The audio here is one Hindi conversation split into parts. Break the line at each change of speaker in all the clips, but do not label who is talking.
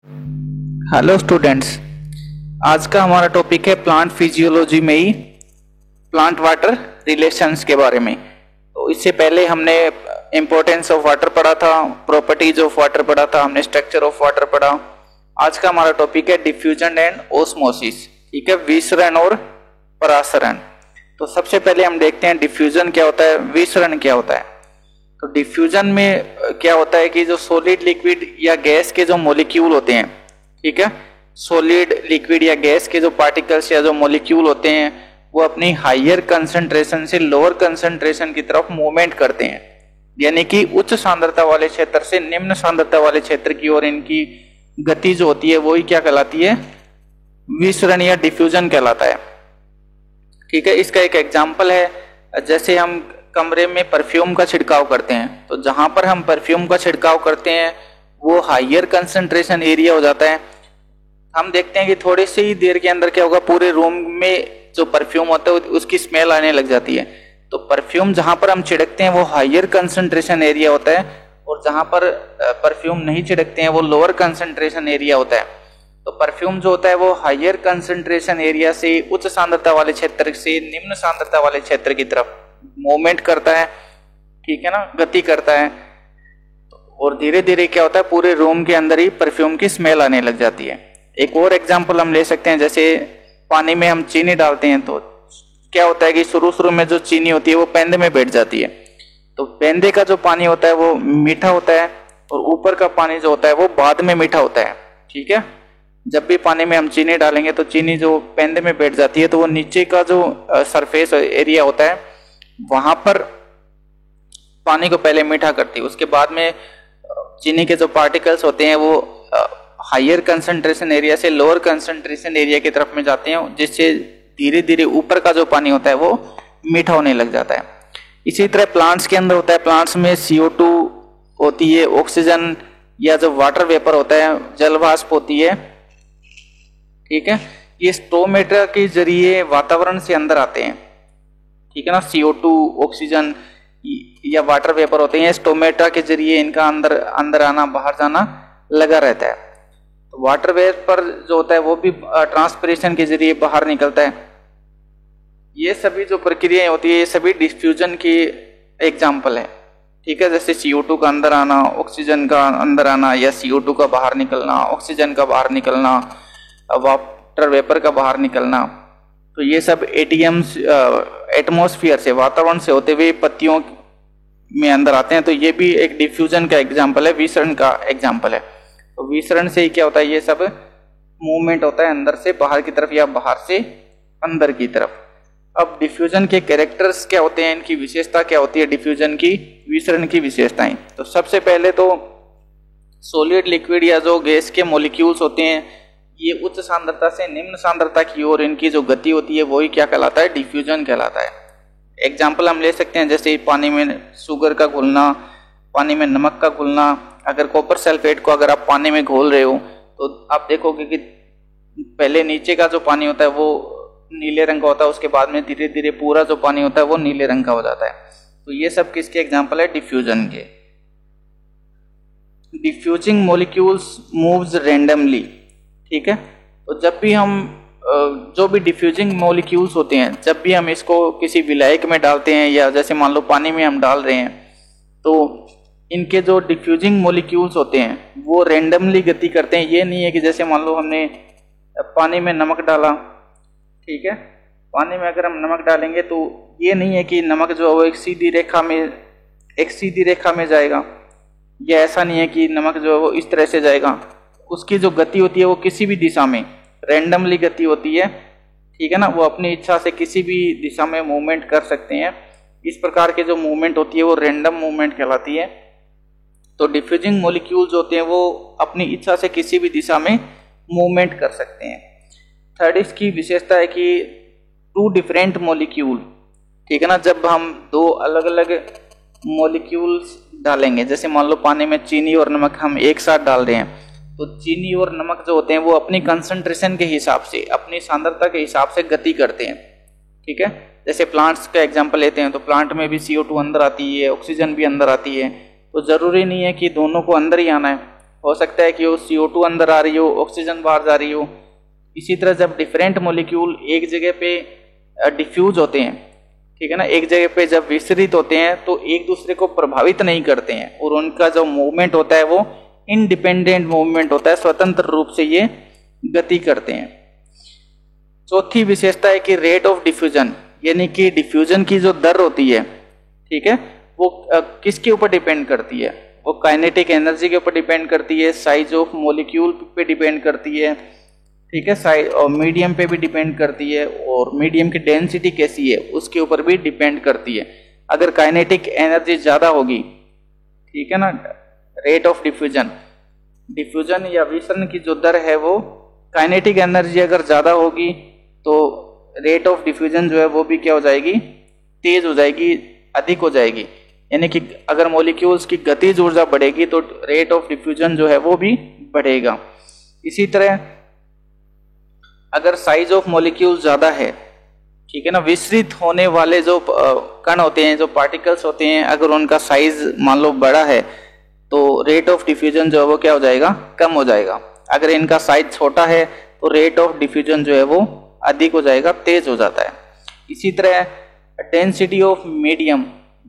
Hello students. आज का हमारा टॉपिक है प्लांट फिजियोलॉजी में ही प्लांट वाटर रिलेशंस के बारे में। तो इससे पहले हमने इम्पोर्टेंस ऑफ वाटर पढ़ा था, प्रॉपर्टीज ऑफ वाटर पढ़ा था, हमने स्ट्रक्चर ऑफ वाटर पढ़ा। आज का हमारा टॉपिक है डिफ्यूजन एंड ओस्मोसिस। ठीक है, विसरण और परासरण। तो सबसे पहले हम देखते हैं डिफ्यूजन क्या होता है, विसरण क्या होता है। तो डिफ्यूजन में क्या होता है कि जो सॉलिड, लिक्विड या गैस के जो मॉलिक्यूल होते हैं, ठीक है, सॉलिड, लिक्विड या गैस के जो पार्टिकल्स या जो मॉलिक्यूल होते हैं वो अपनी हायर कंसंट्रेशन से लोअर कंसंट्रेशन की तरफ मूवमेंट करते हैं। यानी कि उच्च सांद्रता वाले क्षेत्र से निम्न सांद्रता वाले क्षेत्र की ओर इनकी गति जो होती है वही क्या कहलाती है, विसरण या डिफ्यूजन कहलाता है। ठीक है, इसका एक एग्जाम्पल है, जैसे हम कमरे में परफ्यूम का छिड़काव करते हैं, तो जहां पर हम परफ्यूम का छिड़काव करते हैं वो हायर कंसंट्रेशन एरिया हो जाता है। हम देखते हैं कि थोड़ी सी ही देर के अंदर क्या होगा, पूरे रूम में जो परफ्यूम होता है उसकी स्मेल आने लग जाती है। तो परफ्यूम जहां पर हम छिड़कते हैं वो हायर कंसंट्रेशन एरिया होता है, और जहां पर परफ्यूम नहीं छिड़कते हैं वो लोअर कंसंट्रेशन एरिया होता है। तो परफ्यूम जो होता है वो हायर कंसंट्रेशन एरिया से उच्च सांद्रता वाले क्षेत्र से निम्न सांद्रता वाले क्षेत्र की तरफ मूवमेंट करता है, ठीक है ना, गति करता है। और धीरे धीरे क्या होता है, पूरे रूम के अंदर ही परफ्यूम की स्मेल आने लग जाती है। एक और एग्जांपल हम ले सकते हैं, जैसे पानी में हम चीनी डालते हैं तो क्या होता है कि शुरू में जो चीनी होती है वो पेंदे में बैठ जाती है। तो पेंदे का जो पानी होता है वो मीठा होता है, और ऊपर का पानी जो होता है वो बाद में मीठा होता है। ठीक है, जब भी पानी में हम चीनी डालेंगे तो चीनी जो पेंदे में बैठ जाती है, तो वो नीचे का जो सरफेस एरिया होता है वहां पर पानी को पहले मीठा करती है, उसके बाद में चीनी के जो पार्टिकल्स होते हैं वो हायर कंसंट्रेशन एरिया से लोअर कंसंट्रेशन एरिया की तरफ में जाते हैं, जिससे धीरे धीरे ऊपर का जो पानी होता है वो मीठा होने लग जाता है। इसी तरह प्लांट्स के अंदर होता है, प्लांट्स में CO2 होती है, ऑक्सीजन या जो वाटर वेपर होता है, जल वाष्प होती है। ठीक है, ये स्टोमेटा के जरिए वातावरण से अंदर आते हैं। ठीक है ना, CO2, ऑक्सीजन या वाटर वेपर होते हैं, स्टोमेटा के जरिए इनका अंदर आना बाहर जाना लगा रहता है। तो वाटर वेपर जो होता है वो भी ट्रांसपिरेशन के जरिए बाहर निकलता है। ये सभी जो प्रक्रियाएं होती है ये सभी डिफ्यूजन की एग्जाम्पल है। ठीक है, जैसे CO2 का अंदर आना, ऑक्सीजन का अंदर आना, या CO2 का बाहर निकलना, ऑक्सीजन का बाहर निकलना, वाटर वेपर का बाहर निकलना। तो ये सब एटीएम्स एटमॉस्फेयर से, वातावरण से होते हुए पत्तियों में अंदर आते हैं। तो ये भी एक डिफ्यूजन का एग्जाम्पल है, विसरण का एग्जाम्पल है। तो विसरण से ही क्या होता है, ये सब मूवमेंट होता है अंदर से बाहर की तरफ या बाहर से अंदर की तरफ। अब डिफ्यूजन के कैरेक्टर्स क्या होते हैं, इनकी विशेषता क्या होती है, डिफ्यूजन की, विसरण की विशेषताएं। तो सबसे पहले तो सॉलिड, लिक्विड या जो गैस के मॉलिक्यूल्स होते हैं ये उच्च सांद्रता से निम्न सांद्रता की ओर इनकी जो गति होती है वही क्या कहलाता है, डिफ्यूजन कहलाता है। एग्जाम्पल हम ले सकते हैं, जैसे पानी में शुगर का घुलना, पानी में नमक का घुलना। अगर कॉपर सल्फेट को अगर आप पानी में घोल रहे हो तो आप देखोगे कि पहले नीचे का जो पानी होता है वो नीले रंग का होता है, उसके बाद में धीरे धीरे पूरा जो पानी होता है वो नीले रंग का हो जाता है। तो ये सब किसके एग्जाम्पल है, डिफ्यूजन के। Diffusing molecules moves randomly. ठीक है, तो जब भी हम जो भी डिफ्यूजिंग मॉलिक्यूल्स होते हैं, जब भी हम इसको किसी विलायक में डालते हैं या जैसे मान लो पानी में हम डाल रहे हैं, तो इनके जो डिफ्यूजिंग मॉलिक्यूल्स होते हैं वो रैंडमली गति करते हैं। ये नहीं है कि जैसे मान लो हमने पानी में नमक डाला, ठीक है, पानी में अगर हम नमक डालेंगे तो ये नहीं है कि नमक जो है वो एक सीधी रेखा में जाएगा, या ऐसा नहीं है कि नमक जो है वो इस तरह से जाएगा। उसकी जो गति होती है वो किसी भी दिशा में रैंडमली गति होती है। ठीक है ना, वो अपनी इच्छा से किसी भी दिशा में मूवमेंट कर सकते हैं। इस प्रकार के जो मूवमेंट होती है वो रैंडम मूवमेंट कहलाती है। तो डिफ्यूजिंग मॉलिक्यूल्स होते हैं वो अपनी इच्छा से किसी भी दिशा में मूवमेंट कर सकते हैं। थर्ड इसकी विशेषता है कि टू डिफरेंट मॉलिक्यूल, ठीक है ना, जब हम दो अलग अलग मॉलिक्यूल्स डालेंगे, जैसे मान लो पानी में चीनी और नमक हम एक साथ डाल रहे हैं, तो चीनी और नमक जो होते हैं वो अपनी कंसंट्रेशन के हिसाब से, अपनी सांद्रता के हिसाब से गति करते हैं। ठीक है, जैसे प्लांट्स का एग्जांपल लेते हैं तो प्लांट में भी CO2 अंदर आती है, ऑक्सीजन भी अंदर आती है। तो जरूरी नहीं है कि दोनों को अंदर ही आना है, हो सकता है कि वो CO2 अंदर आ रही हो, ऑक्सीजन बाहर जा रही हो। इसी तरह जब डिफरेंट मॉलिक्यूल एक जगह पे डिफ्यूज होते हैं, ठीक है ना, एक जगह पे जब विस्तृत होते हैं तो एक दूसरे को प्रभावित नहीं करते हैं और उनका जो मूवमेंट होता है वो इंडिपेंडेंट मूवमेंट होता है, स्वतंत्र रूप से ये गति करते हैं। चौथी विशेषता है कि रेट ऑफ डिफ्यूजन, यानी कि डिफ्यूजन की जो दर होती है, ठीक है, वो किसके ऊपर डिपेंड करती है? वो काइनेटिक एनर्जी के ऊपर डिपेंड करती है, साइज ऑफ मॉलिक्यूल पे डिपेंड करती है, ठीक है, साइज और मीडियम पे भी डिपेंड करती है, और मीडियम की डेंसिटी कैसी है उसके ऊपर भी डिपेंड करती है। अगर काइनेटिक एनर्जी ज्यादा होगी, ठीक है ना, रेट ऑफ डिफ्यूजन, डिफ्यूजन या विसरण की जो दर है वो काइनेटिक एनर्जी अगर ज्यादा होगी तो रेट ऑफ डिफ्यूजन जो है वो भी क्या हो जाएगी? तेज हो जाएगी, अधिक हो जाएगी। यानी कि अगर मॉलिक्यूल्स की गतिज ऊर्जा बढ़ेगी तो रेट ऑफ डिफ्यूजन जो है वो भी बढ़ेगा। इसी तरह अगर साइज ऑफ मॉलिक्यूल ज्यादा है, ठीक है ना, विस्तृत होने वाले जो कण होते हैं, जो पार्टिकल्स होते हैं, अगर उनका साइज मान लो बड़ा है तो रेट ऑफ डिफ्यूजन जो है वो क्या हो जाएगा? कम हो जाएगा। अगर इनका साइज छोटा है तो रेट ऑफ डिफ्यूजन जो है वो अधिक हो जाएगा, तेज हो जाता है। इसी तरह डेंसिटी ऑफ मीडियम,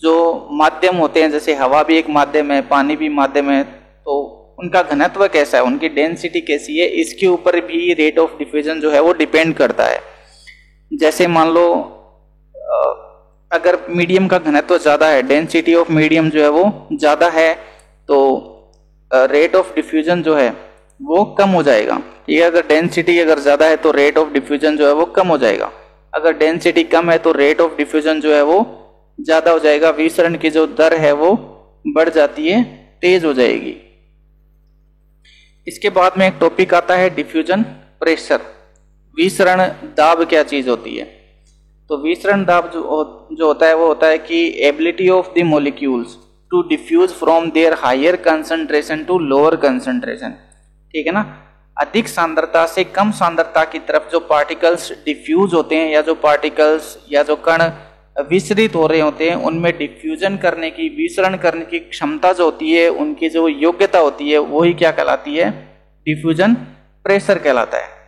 जो माध्यम होते हैं, जैसे हवा भी एक माध्यम है, पानी भी माध्यम है, तो उनका घनत्व कैसा है, उनकी डेंसिटी कैसी है, इसके ऊपर भी रेट ऑफ डिफ्यूजन जो है वो डिपेंड करता है। जैसे मान लो अगर मीडियम का घनत्व ज्यादा है, डेंसिटी ऑफ मीडियम जो है वो ज्यादा है, तो रेट ऑफ डिफ्यूजन जो है वो कम हो जाएगा। ठीक है, अगर डेंसिटी अगर ज्यादा है तो रेट ऑफ डिफ्यूजन जो है वो कम हो जाएगा। अगर डेंसिटी कम है तो रेट ऑफ डिफ्यूजन जो है वो ज्यादा हो जाएगा, विसरण की जो दर है वो बढ़ जाती है, तेज हो जाएगी। इसके बाद में एक टॉपिक आता है डिफ्यूजन प्रेशर। विसरण दाब क्या चीज होती है? तो विसरण दाब जो होता है वो होता है कि ability of the molecules to diffuse from their higher concentration to lower concentration. ठीक है ना, अधिक सांद्रता से कम सांद्रता की तरफ जो पार्टिकल्स डिफ्यूज होते हैं, या जो पार्टिकल्स या जो कण विसरित हो रहे होते हैं, उनमें डिफ्यूजन करने की, विसरण करने की क्षमता जो होती है, उनकी जो योग्यता होती है, वही क्या कहलाती है? डिफ्यूजन प्रेशर कहलाता है।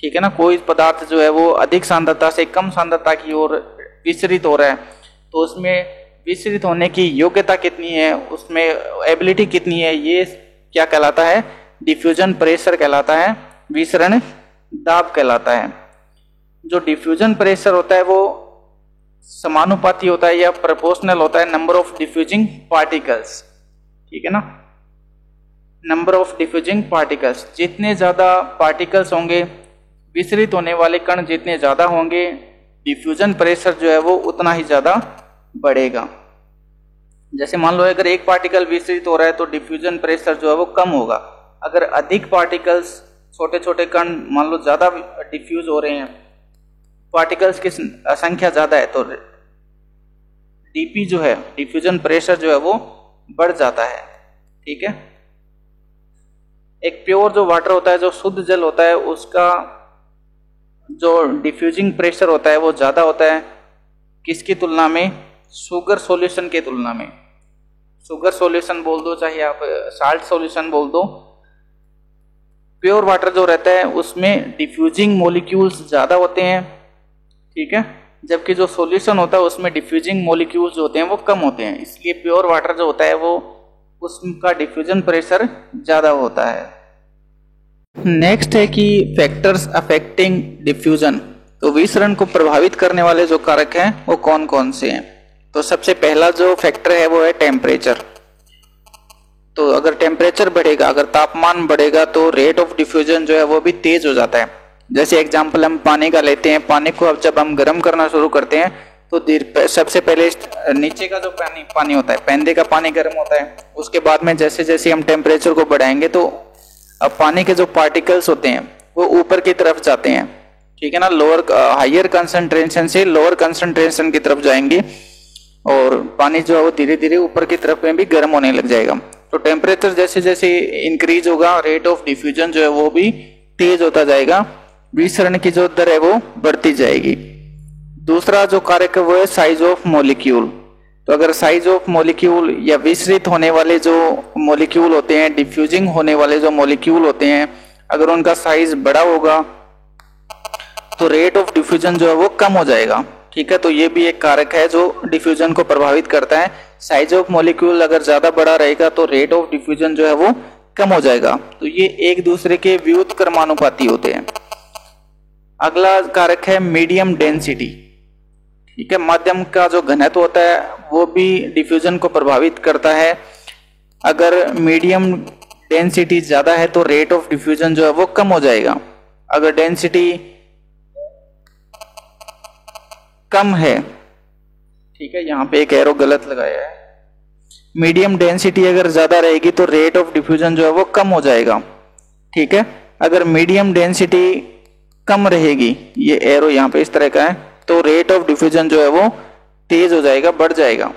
ठीक है ना, कोई पदार्थ जो है वो अधिक सांद्रता से कम सांद्रता की ओर विसरित हो रहा है, तो उसमें विसरित होने की योग्यता कितनी है, उसमें एबिलिटी कितनी है, ये क्या कहलाता है? डिफ्यूजन प्रेशर कहलाता है, विसरण दाब कहलाता है। जो डिफ्यूजन प्रेशर होता है वो समानुपाती होता है या प्रोपोर्शनल होता है नंबर ऑफ डिफ्यूजिंग पार्टिकल्स। ठीक है ना, नंबर ऑफ डिफ्यूजिंग पार्टिकल्स, जितने ज्यादा पार्टिकल्स होंगे, विसरित होने वाले कण जितने ज्यादा होंगे, डिफ्यूजन प्रेशर जो है वो उतना ही ज्यादा बढ़ेगा। जैसे मान लो अगर एक पार्टिकल विसरित हो रहा है तो डिफ्यूजन प्रेशर जो है वो कम होगा। अगर अधिक पार्टिकल्स, छोटे छोटे कण मान लो ज्यादा डिफ्यूज हो रहे हैं, पार्टिकल्स की संख्या ज्यादा है, तो डीपी जो है, डिफ्यूजन प्रेशर जो है वो बढ़ जाता है। ठीक है, एक प्योर जो वाटर होता है, जो शुद्ध जल होता है, उसका जो डिफ्यूजिंग प्रेशर होता है वो ज्यादा होता है किसकी तुलना में? शुगर सॉल्यूशन के तुलना में। शुगर सॉल्यूशन बोल दो, चाहे आप साल्ट सॉल्यूशन बोल दो, प्योर वाटर जो रहता है उसमें डिफ्यूजिंग मॉलिक्यूल्स ज्यादा होते हैं। ठीक है, जबकि जो सॉल्यूशन होता है उसमें डिफ्यूजिंग मॉलिक्यूल्स जो होते हैं वो कम होते हैं, इसलिए प्योर वाटर जो होता है वो उसका डिफ्यूजन प्रेशर ज्यादा होता है। नेक्स्ट है कि फैक्टर्स अफेक्टिंग डिफ्यूजन। तो विसरण को प्रभावित करने वाले जो कारक हैं वो कौन कौन से हैं? तो सबसे पहला जो फैक्टर है वो है टेम्परेचर। तो अगर टेम्परेचर बढ़ेगा, अगर तापमान बढ़ेगा, तो रेट ऑफ डिफ्यूजन जो है वो भी तेज हो जाता है। जैसे एग्जांपल हम पानी का लेते हैं, पानी को अब जब हम गर्म करना शुरू करते हैं तो सबसे पहले नीचे का जो पानी होता है, पैंदे का पानी गर्म होता है, उसके बाद में जैसे जैसे हम टेम्परेचर को बढ़ाएंगे तो अब पानी के जो पार्टिकल्स होते हैं वो ऊपर की तरफ जाते हैं। ठीक है ना, लोअर हायर कंसंट्रेशन से लोअर कंसंट्रेशन की तरफ जाएंगे और पानी जो है वो धीरे धीरे ऊपर की तरफ में भी गर्म होने लग जाएगा। तो टेम्परेचर जैसे जैसे इंक्रीज होगा, रेट ऑफ डिफ्यूजन जो है वो भी तेज होता जाएगा, विसरण की जो दर है वो बढ़ती जाएगी। दूसरा जो कारक है वो है साइज ऑफ मॉलिक्यूल। तो अगर साइज ऑफ मॉलिक्यूल या विसरित होने वाले जो मॉलिक्यूल होते हैं, डिफ्यूजिंग होने वाले जो मॉलिक्यूल होते हैं, अगर उनका साइज बड़ा होगा तो रेट ऑफ डिफ्यूजन जो है वो कम हो जाएगा। ठीक है, तो ये भी एक कारक है जो डिफ्यूजन को प्रभावित करता है। साइज ऑफ मॉलिक्यूल अगर ज्यादा बड़ा रहेगा तो रेट ऑफ डिफ्यूजन जो है वो कम हो जाएगा। तो ये एक दूसरे के व्युत्क्रमानुपाती होते हैं। अगला कारक है मीडियम डेंसिटी। ठीक है, माध्यम का जो घनत्व होता है वो भी डिफ्यूजन को प्रभावित करता है। अगर मीडियम डेंसिटी ज्यादा है तो रेट ऑफ डिफ्यूजन जो है वो कम हो जाएगा। अगर डेंसिटी कम है, ठीक है, यहाँ पे एक एरो गलत लगाया है, मीडियम डेंसिटी अगर ज्यादा रहेगी तो रेट ऑफ डिफ्यूजन जो है वो कम हो जाएगा। ठीक है, अगर मीडियम डेंसिटी कम रहेगी, ये एरो यहाँ पे इस तरह का है, तो रेट ऑफ डिफ्यूजन जो है वो तेज हो जाएगा, बढ़ जाएगा।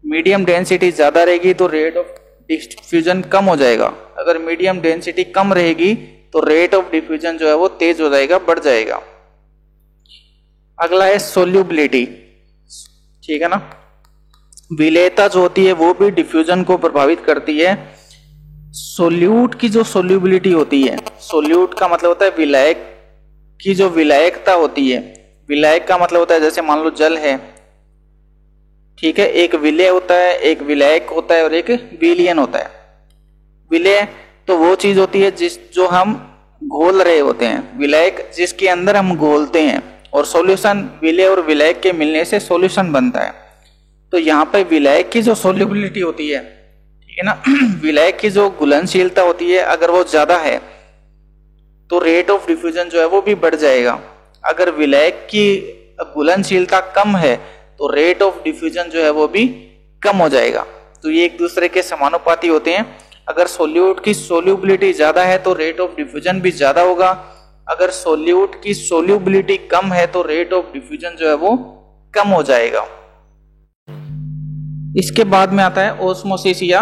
मीडियम डेंसिटी ज्यादा रहेगी तो रेट ऑफ डिफ्यूजन कम हो जाएगा। अगर मीडियम डेंसिटी कम रहेगी तो रेट ऑफ डिफ्यूजन जो है वो तेज हो जाएगा, बढ़ जाएगा। अगला है सोल्यूबिलिटी। ठीक है ना, विलेयता जो होती है वो भी डिफ्यूजन को प्रभावित करती है। सोल्यूट की जो सोल्यूबिलिटी होती है, सोल्यूट का मतलब होता है विलायक की जो विलायकता होती है। विलायक का मतलब होता है जैसे मान लो जल है, ठीक है, एक विलेय होता है, एक विलायक होता है और एक विलयन होता है। विलेय तो वो चीज होती है जो हम घोल रहे होते हैं, विलायक जिसके अंदर हम घोलते हैं, और सॉल्यूशन विलेय और विलायक के मिलने से सॉल्यूशन बनता है। तो यहाँ पे विलायक की जो सोल्यूबिलिटी होती है, ठीक है ना, विलायक की जो घुलनशीलता होती है अगर वो ज्यादा है तो रेट ऑफ डिफ्यूजन जो है वो भी बढ़ जाएगा। अगर विलायक की घुलनशीलता कम है तो रेट ऑफ डिफ्यूजन जो है वो भी कम हो जाएगा। तो ये एक दूसरे के समानुपाती होते हैं। अगर सोल्यूट की सोल्यूबिलिटी ज्यादा है तो रेट ऑफ डिफ्यूजन भी ज्यादा होगा। अगर सोल्यूट की सोल्यूबिलिटी कम है तो रेट ऑफ डिफ्यूजन जो है वो कम हो जाएगा। इसके बाद में आता है ओस्मोसिस या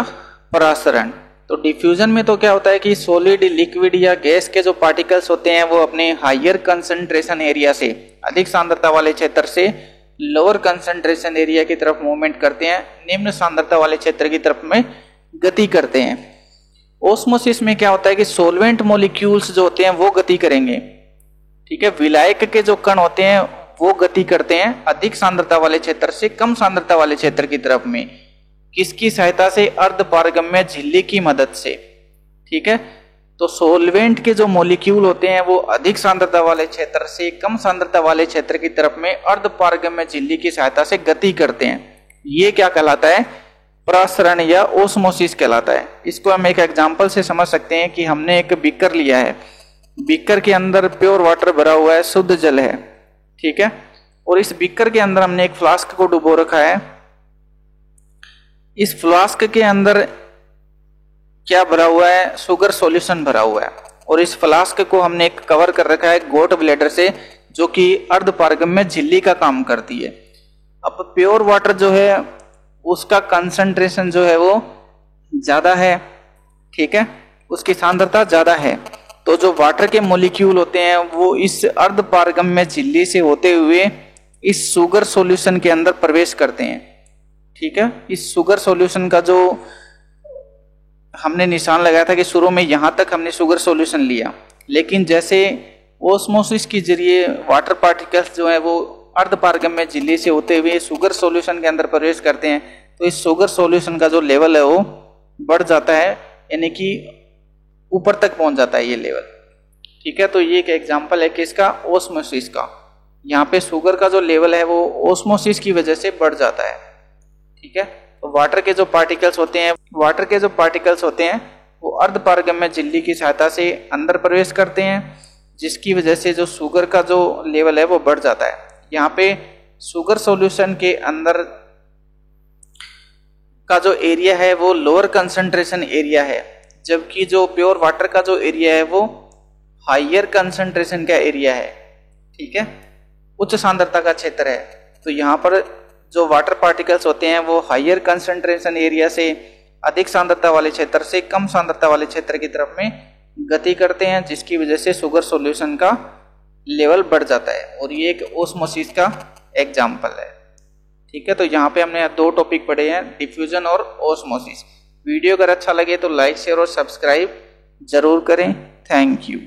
परासरण। तो डिफ्यूजन में तो क्या होता है कि सॉलिड, लिक्विड या गैस के जो पार्टिकल्स होते हैं वो अपने हायर कंसंट्रेशन एरिया से, अधिक सांद्रता वाले क्षेत्र से लोअर कंसंट्रेशन एरिया की तरफ मूवमेंट करते हैं, निम्न सांद्रता वाले क्षेत्र की तरफ में गति करते हैं। ओस्मोसिस में क्या होता है कि सोलवेंट मॉलिक्यूल्स जो होते हैं वो गति करेंगे, ठीक है, विलायक के जो कण होते हैं वो गति करते हैं अधिक सांद्रता वाले क्षेत्र से कम सांद्रता वाले क्षेत्र की तरफ में। किसकी सहायता से? अर्धपारगम्य झिल्ली की मदद से। ठीक है, तो सोलवेंट के जो मॉलिक्यूल होते हैं वो अधिक सांद्रता वाले क्षेत्र से कम सांद्रता वाले क्षेत्र की तरफ में अर्धपारगम्य झिल्ली की सहायता से गति करते हैं। ये क्या कहलाता है? परासरण या ओस्मोसिस कहलाता है। इसको हम एक एग्जांपल से समझ सकते हैं कि हमने एक बीकर लिया है, बीकर के अंदर प्योर वाटर भरा हुआ है, शुद्ध जल है, ठीक है, और इस बीकर के अंदर हमने एक फ्लास्क को डुबो रखा है। इस फ्लास्क के अंदर क्या भरा हुआ है? शुगर सॉल्यूशन भरा हुआ है, और इस फ्लास्क को हमने एक कवर कर रखा है गोट ब्लेडर से, जो कि अर्धपारगम्य झिल्ली का काम करती है। अब प्योर वाटर जो है उसका कंसंट्रेशन जो है वो ज्यादा है, ठीक है, उसकी सांद्रता ज्यादा है, तो जो वाटर के मॉलिक्यूल होते हैं वो इस अर्धपारगम्य झिल्ली से होते हुए इस शुगर सॉल्यूशन के अंदर प्रवेश करते हैं। ठीक है, इस शुगर सॉल्यूशन का जो हमने निशान लगाया था कि शुरू में यहां तक हमने शुगर सॉल्यूशन लिया, लेकिन जैसे ओस्मोसिस के जरिए वाटर पार्टिकल्स जो है वो अर्धपारगम्य झिल्ली से होते हुए शुगर सॉल्यूशन के अंदर प्रवेश करते हैं, तो इस शुगर सॉल्यूशन का जो लेवल है वो बढ़ जाता है, यानी कि ऊपर तक पहुंच जाता है ये लेवल। ठीक है, तो ये एक एग्जांपल है किसका? ओस्मोसिस का। यहाँ पे शुगर का जो लेवल है वो ओस्मोसिस की वजह से बढ़ जाता है। ठीक है, तो वाटर के जो पार्टिकल्स होते हैं वो अर्धपारगम्य झिल्ली की सहायता से अंदर प्रवेश करते हैं, जिसकी वजह से जो शुगर का जो लेवल है वो बढ़ जाता है। यहाँ पे शुगर सॉल्यूशन के अंदर का जो एरिया है वो लोअर कंसंट्रेशन एरिया है, जबकि जो प्योर वाटर का जो एरिया है वो हायर कंसंट्रेशन का एरिया है। ठीक है, उच्च सांद्रता का क्षेत्र है। तो यहाँ पर जो वाटर पार्टिकल्स होते हैं वो हायर कंसंट्रेशन एरिया से अधिक सांद्रता वाले क्षेत्र से कम सांद्रता वाले क्षेत्र की तरफ में गति करते हैं, जिसकी वजह से शुगर सॉल्यूशन का लेवल बढ़ जाता है, और ये एक ओस्मोसिस का एग्जाम्पल है। ठीक है, तो यहाँ पे हमने 2 टॉपिक पढ़े हैं, डिफ्यूजन और ओस्मोसिस। वीडियो अगर अच्छा लगे तो लाइक शेयर और सब्सक्राइब जरूर करें। Thank you.